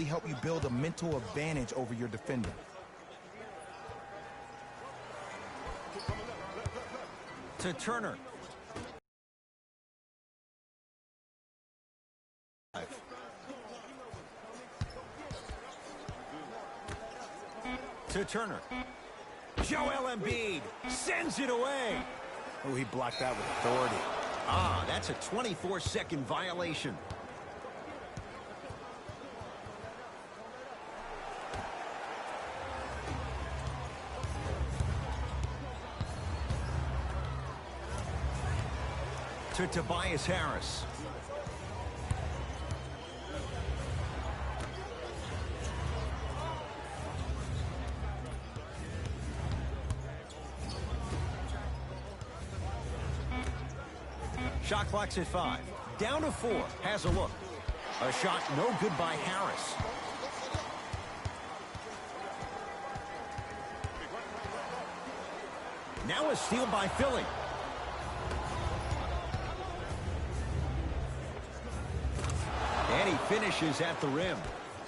really help you build a mental advantage over your defender. To Turner. To Turner. Joel Embiid sends it away. Oh, he blocked that with authority. Ah, that's a 24-second violation. To Tobias Harris. Shot clock's at 5. Down to 4. Has a look. A shot no good by Harris. Now a steal by Philly. And he finishes at the rim.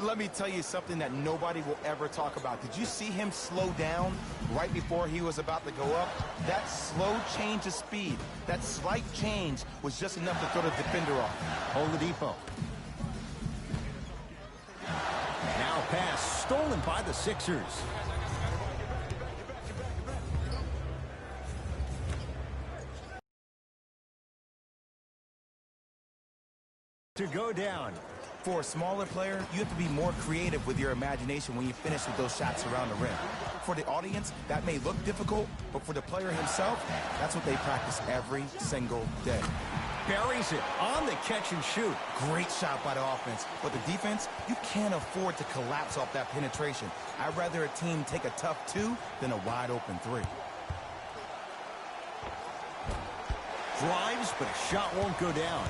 Let me tell you something that nobody will ever talk about. Did you see him slow down right before he was about to go up? That slow change of speed, that slight change was just enough to throw the defender off. Oladipo. Now pass stolen by the Sixers. To go down. For a smaller player, you have to be more creative with your imagination when you finish with those shots around the rim. For the audience, that may look difficult, but for the player himself, that's what they practice every single day. Buries it on the catch and shoot. Great shot by the offense. But the defense, you can't afford to collapse off that penetration. I'd rather a team take a tough 2 than a wide open 3. Drives, but a shot won't go down.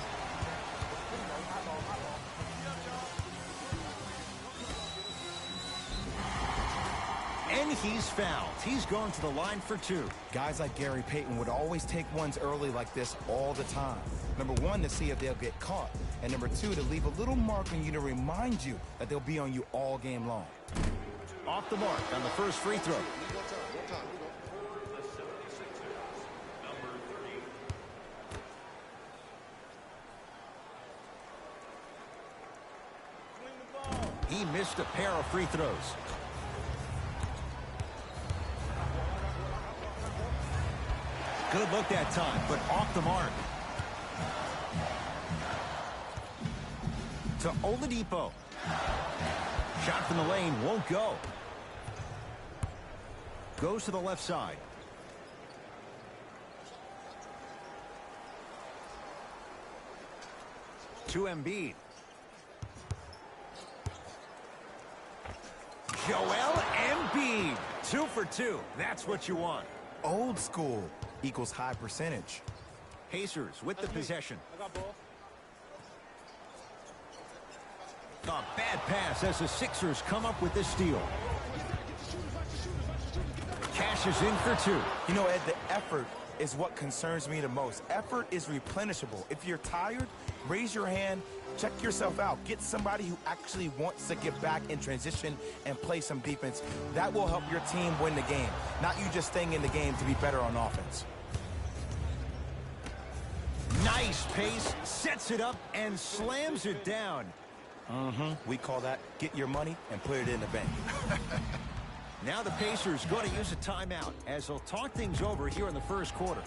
And he's fouled. He's going to the line for 2. Guys like Gary Payton would always take ones early like this all the time. Number 1, to see if they'll get caught. And number 2, to leave a little mark on you to remind you that they'll be on you all game long. Off the mark on the first free throw. He missed a pair of free throws. Good look that time, but off the mark. To Oladipo. Shot from the lane won't go. Goes to the left side. To Embiid. Joel Embiid. 2 for 2. That's what you want. Old school equals high percentage. Pacers with the possession. A bad pass as the Sixers come up with this steal. Cash is in for 2. You know, Ed, the effort is what concerns me the most. Effort is replenishable. If you're tired, raise your hand, check yourself out. Get somebody who actually wants to get back in transition and play some defense. That will help your team win the game, not you just staying in the game to be better on offense. Nice pace, sets it up, and slams it down. We call that get your money and put it in the bank. Now the Pacers going to use a timeout as they'll talk things over here in the first quarter.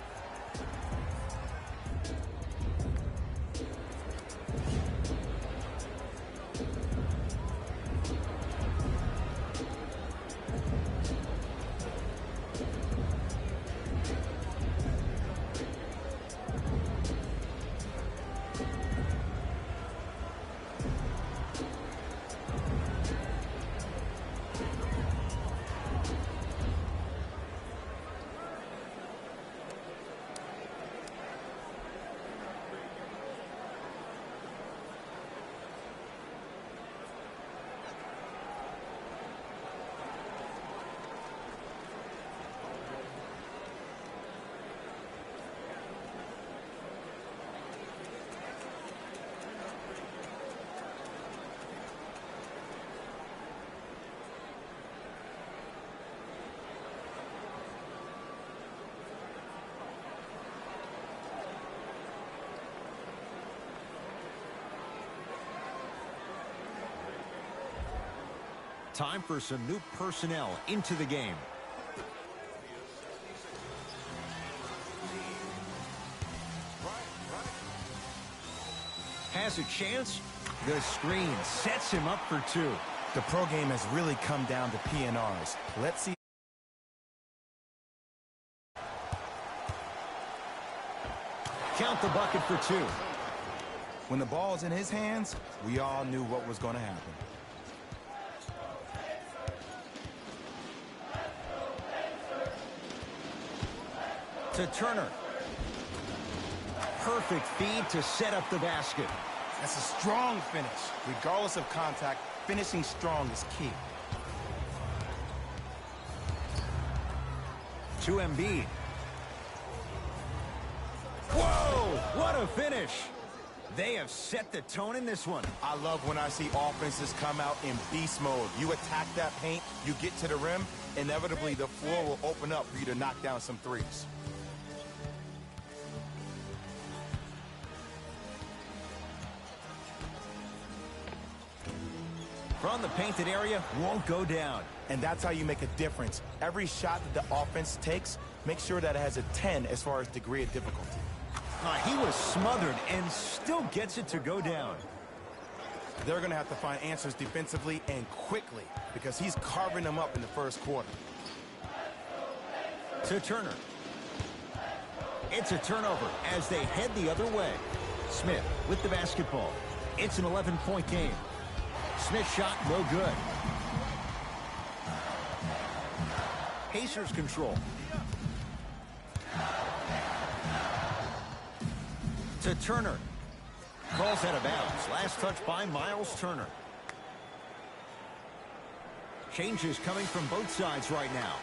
Time for some new personnel into the game. Has a chance. The screen sets him up for two. The pro game has really come down to PNRs. Let's see. Count the bucket for two. When the ball's in his hands, we all knew what was going to happen. To Turner. Perfect feed to set up the basket. That's a strong finish. Regardless of contact, finishing strong is key. To Embiid. Whoa! What a finish! They have set the tone in this one. I love when I see offenses come out in beast mode. You attack that paint, you get to the rim, inevitably the floor will open up for you to knock down some threes. From the painted area, won't go down. And that's how you make a difference. Every shot that the offense takes, make sure that it has a 10 as far as degree of difficulty. He was smothered and still gets it to go down. They're going to have to find answers defensively and quickly because he's carving them up in the first quarter. To Turner. It's a turnover as they head the other way. Smith with the basketball. It's an 11-point game. Smith shot no good. Pacers control. To Turner. Calls out of bounds. Last touch by Miles Turner. Changes coming from both sides right now.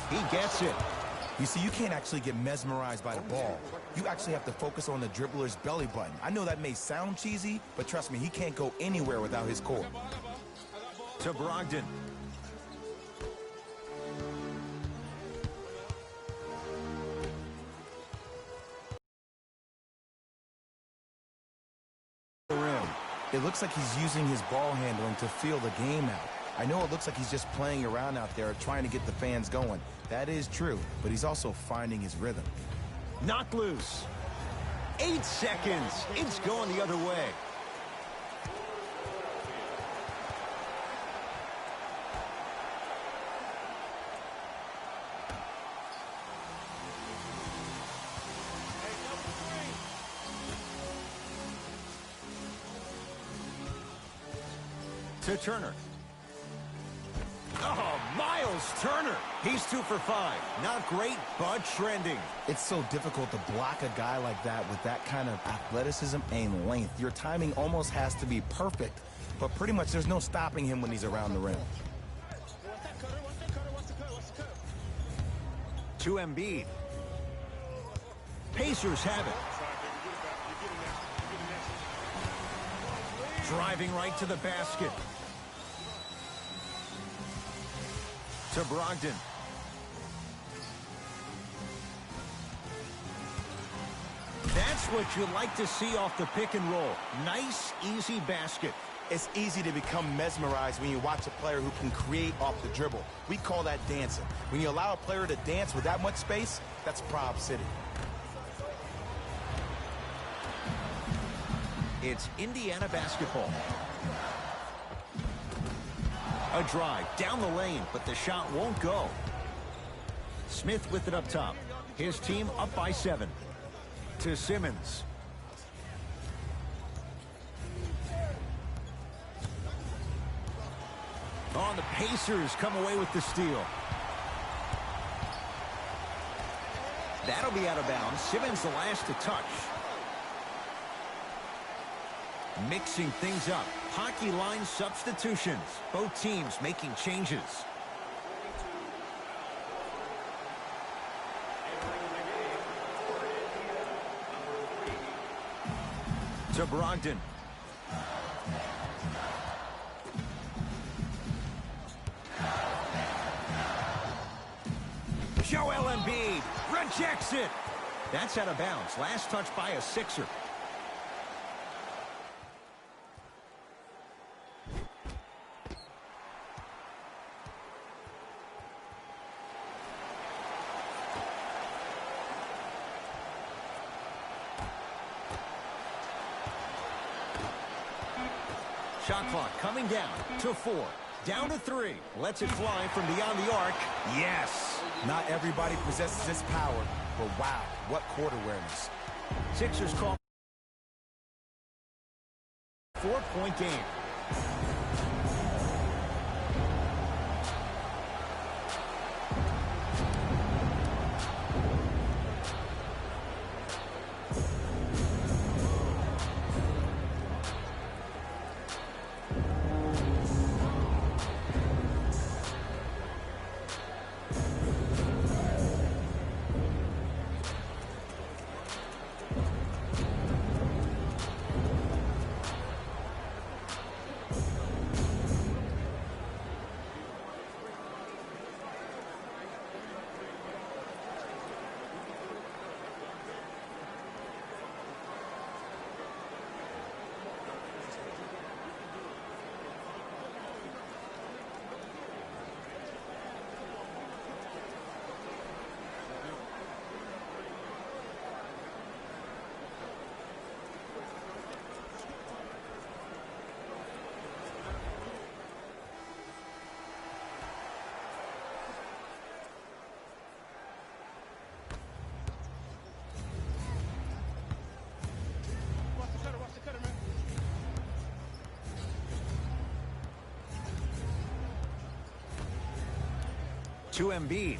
He gets it. You see, you can't actually get mesmerized by the ball. You actually have to focus on the dribbler's belly button. I know that may sound cheesy, but trust me, he can't go anywhere without his core. To Brogdon. It looks like he's using his ball handling to feel the game out. I know it looks like he's just playing around out there trying to get the fans going. That is true, but he's also finding his rhythm. Knocked loose. 8 seconds. It's going the other way. To Turner. Oh, Miles Turner. He's 2 for 5. Not great, but trending. It's so difficult to block a guy like that with that kind of athleticism and length. Your timing almost has to be perfect, but pretty much there's no stopping him when he's around the rim. To Embiid. Pacers have it. Driving right to the basket. To Brogdon. That's what you like to see off the pick and roll. Nice, easy basket. It's easy to become mesmerized when you watch a player who can create off the dribble. We call that dancing. When you allow a player to dance with that much space, that's Prob City. It's Indiana basketball. A drive down the lane, but the shot won't go. Smith with it up top. His team up by 7. To Simmons. Oh, the Pacers come away with the steal. That'll be out of bounds. Simmons the last to touch. Mixing things up. Hockey line substitutions. Both teams making changes. To Brogdon. Joel Embiid rejects it. That's out of bounds. Last touch by a Sixer. Shot clock coming down to 4. Down to 3. Lets it fly from beyond the arc. Yes. Not everybody possesses this power, but wow, what court awareness. Sixers call 4-point game. To Embiid.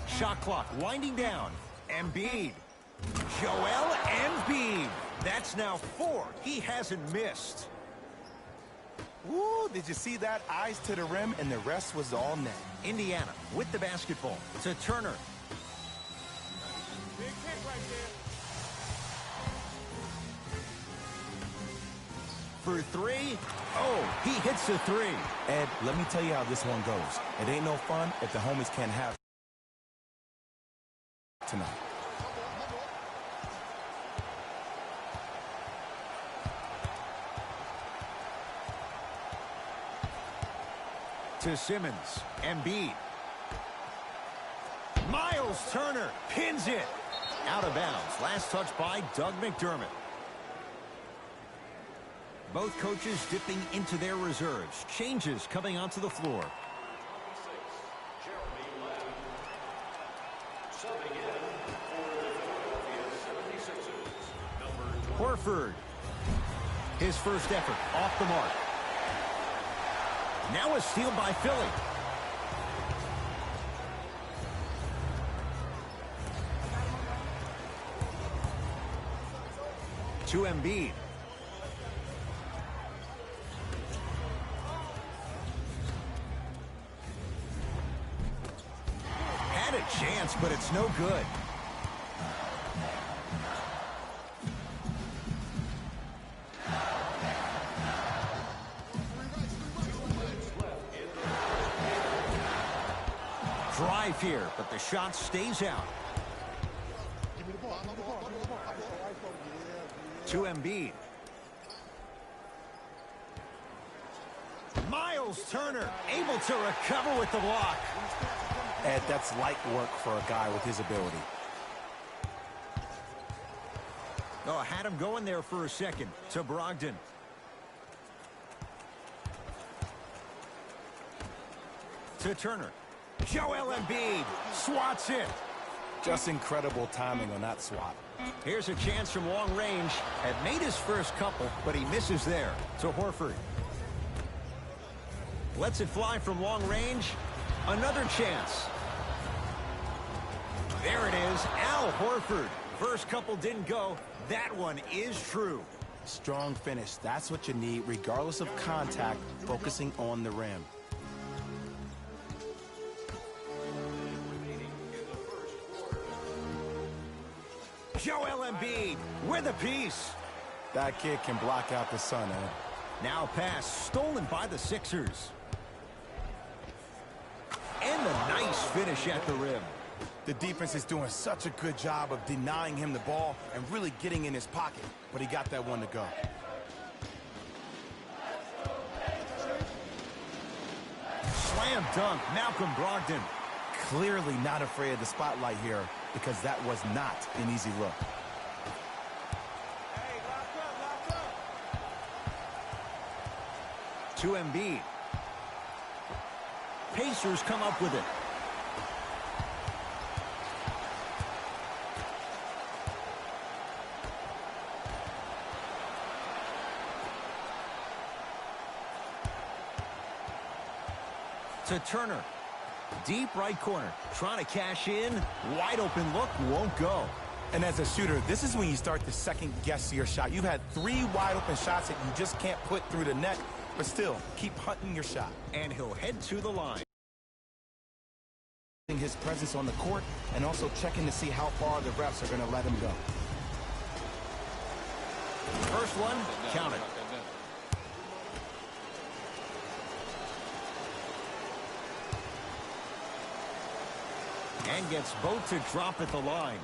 Shot clock winding down. Embiid. Joel Embiid. That's now 4. He hasn't missed. Ooh, did you see that? Eyes to the rim, and the rest was all net. Indiana with the basketball. To Turner. Big hit right there. For 3. Oh, he hits the 3. Ed, let me tell you how this one goes. It ain't no fun if the homies can't have tonight. To Simmons. Embiid. Miles Turner pins it. Out of bounds. Last touch by Doug McDermott. Both coaches dipping into their reserves. Changes coming onto the floor. Horford. His first effort off the mark. Now a steal by Philly. To Embiid. Had a chance, but it's no good. Drive here, but the shot stays out. To Embiid. Miles Turner able to recover with the block. Ed, that's light work for a guy with his ability. Oh, had him going there for a second. To Brogdon. To Turner. Joel Embiid swats it. Just incredible timing on that swat. Here's a chance from long range. Had made his first couple, but he misses there. To Horford. Lets it fly from long range. Another chance. There it is. Al Horford. First couple didn't go. That one is true. Strong finish. That's what you need, regardless of contact, focusing on the rim. Joel Embiid with a piece. That kid can block out the sun, Ed. Now pass stolen by the Sixers. And a nice finish at the rim. The defense is doing such a good job of denying him the ball and really getting in his pocket, but he got that one to go. Slam dunk, Malcolm Brogdon. Clearly not afraid of the spotlight here because that was not an easy look. To Embiid. Pacers come up with it. To Turner. Deep right corner. Trying to cash in. Wide open look. Won't go. And as a shooter, this is when you start to second guess your shot. You've had 3 wide open shots that you just can't put through the net, but still, keep hunting your shot. And he'll head to the line. His presence on the court and also checking to see how far the refs are going to let him go. First one, count it. And gets both to drop at the line.